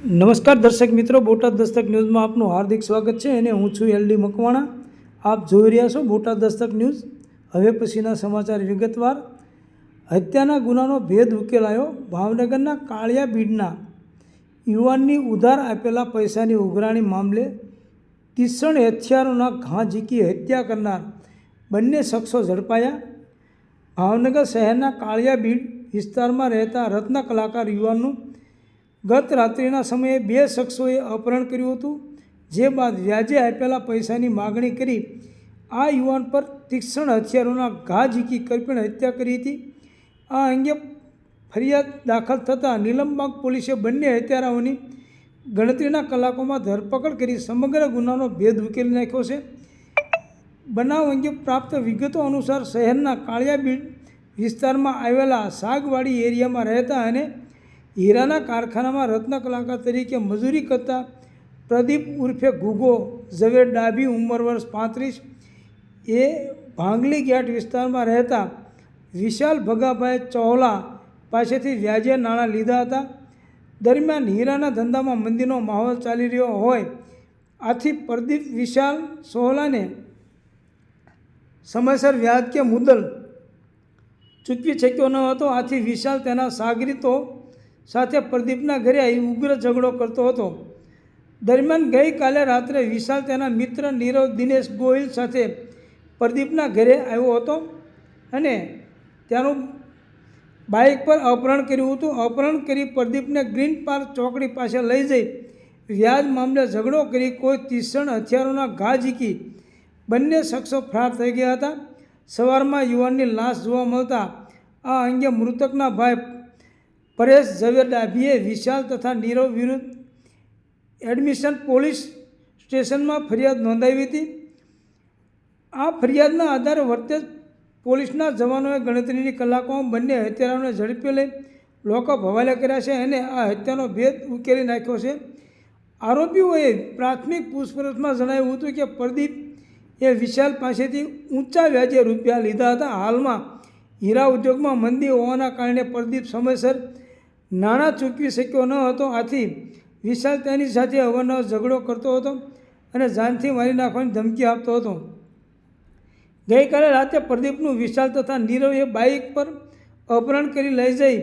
નમસ્કાર દર્શક મિત્રો, બોટાદ દસ્તક ન્યૂઝમાં આપનું હાર્દિક સ્વાગત છે અને હું છું LD મકવાણા। આપ જોઈ રહ્યા છો બોટાદ દસ્તક ન્યૂઝ। હવે પછીના સમાચાર વિગતવાર। હત્યાના ગુનાનો ભેદ ઉકેલાયો। ભાવનગરના કાળિયા બીડના યુવાનની ઉધાર આપેલા પૈસાની ઉઘરાણી મામલે તીક્ષ્ણ હથિયારોના ઘા ઝીકી હત્યા કરનાર બંને શખ્સો ઝડપાયા। ભાવનગર શહેરના કાળિયા બીડ વિસ્તારમાં રહેતા રત્ન કલાકાર યુવાનનું ગત રાત્રિના સમયે બે શખ્સોએ અપહરણ કર્યું હતું, જે બાદ વ્યાજે આપેલા પૈસાની માગણી કરી આ યુવાન પર તીક્ષ્ણ હથિયારોના ઘા ઝીકી કરપીણ હત્યા કરી હતી। આ અંગે ફરિયાદ દાખલ થતાં નીલમબાગ પોલીસે બંને હત્યારાઓની ગણતરીના કલાકોમાં ધરપકડ કરી સમગ્ર ગુનાનો ભેદ ઉકેલી નાખ્યો છે। બનાવ અંગે પ્રાપ્ત વિગતો અનુસાર શહેરના કાળિયાબીડ વિસ્તારમાં આવેલા સાગવાડી એરિયામાં રહેતા અને હીરાના કારખાનામાં રત્ન કલાકાર તરીકે મજૂરી કરતા પ્રદીપ ઉર્ફે ગુગો ઝવેર ડાભી ઉંમર વર્ષ 35 એ ભાંગલી ઘાટ વિસ્તારમાં રહેતા વિશાલ ભગાભાઈ ચૌલા પાસેથી વ્યાજે નાણાં લીધા હતા। દરમિયાન હીરાના ધંધામાં મંદીનો માહોલ ચાલી રહ્યો હોય, આથી પ્રદીપ વિશાલ ચૌલાને સમયસર વ્યાજ કે મુદ્દલ ચૂકવી શક્યો ન હતો। આથી વિશાલ તેના સાગરીતો સાથે પ્રદીપના ઘરે આવી ઉગ્ર ઝઘડો કરતો હતો। દરમિયાન ગઈકાલે રાત્રે વિશાલ તેના મિત્ર નીરવ દિનેશ ગોહિલ સાથે પ્રદીપના ઘરે આવ્યો હતો અને ત્યાંનું બાઇક પર અપહરણ કર્યું હતું। અપહરણ કરી પ્રદીપને ગ્રીન પાર્ક ચોકડી પાસે લઈ જઈ વ્યાજ મામલે ઝઘડો કરી કોઈ તીક્ષ્ણ હથિયારોના ઘા ઝીકી બંને શખ્સો ફરાર થઈ ગયા હતા। સવારમાં યુવાનની લાશ જોવા મળતા આ અંગે મૃતકના ભાઈ પરેશ ઝવેર ડાભીએ વિશાલ તથા નીરવ વિરુદ્ધ એડમિશન પોલીસ સ્ટેશનમાં ફરિયાદ નોંધાવી હતી। આ ફરિયાદના આધારે વર્તેજ પોલીસના જવાનોએ ગણતરીની કલાકોમાં બંને હત્યારાઓને ઝડપી લઈ લોકઅપ હવાલે કર્યા છે અને આ હત્યાનો ભેદ ઉકેલી નાખ્યો છે। આરોપીઓએ પ્રાથમિક પૂછપરછમાં જણાવ્યું હતું કે પ્રદીપ એ વિશાલ પાસેથી ઊંચા વ્યાજે રૂપિયા લીધા હતા। હાલમાં હીરા ઉદ્યોગમાં મંદી હોવાના કારણે પ્રદીપ સમયસર નાણાં ચૂકવી શક્યો ન હતો, આથી વિશાલ તેની સાથે અવારનવાર ઝઘડો કરતો હતો અને જાનથી મારી નાખવાની ધમકી આપતો હતો। ગઈકાલે રાતે પ્રદીપનું વિશાલ તથા નીરવે બાઇક પર અપહરણ કરી લઈ જઈ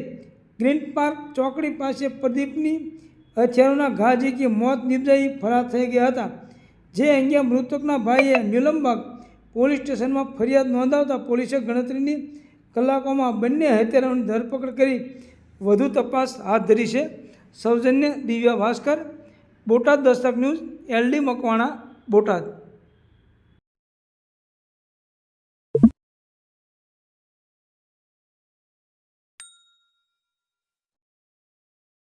ગ્રીન પાર્ક ચોકડી પાસે પ્રદીપની હથિયારોના ઘા ઝીકી મોત નિપજાઈ ફરાર થઈ ગયા હતા। જે અંગે મૃતકના ભાઈએ નીલમબાગ પોલીસ સ્ટેશનમાં ફરિયાદ નોંધાવતા પોલીસે ગણતરીની કલાકોમાં બંને હત્યારાઓની ધરપકડ કરી વધુ તપાસ હાથ ધરી છે। સૌજન્ય દિવ્યા ભાસ્કર, બોટાદ દસ્તક ન્યૂઝ, LD મકવાણા, બોટાદ।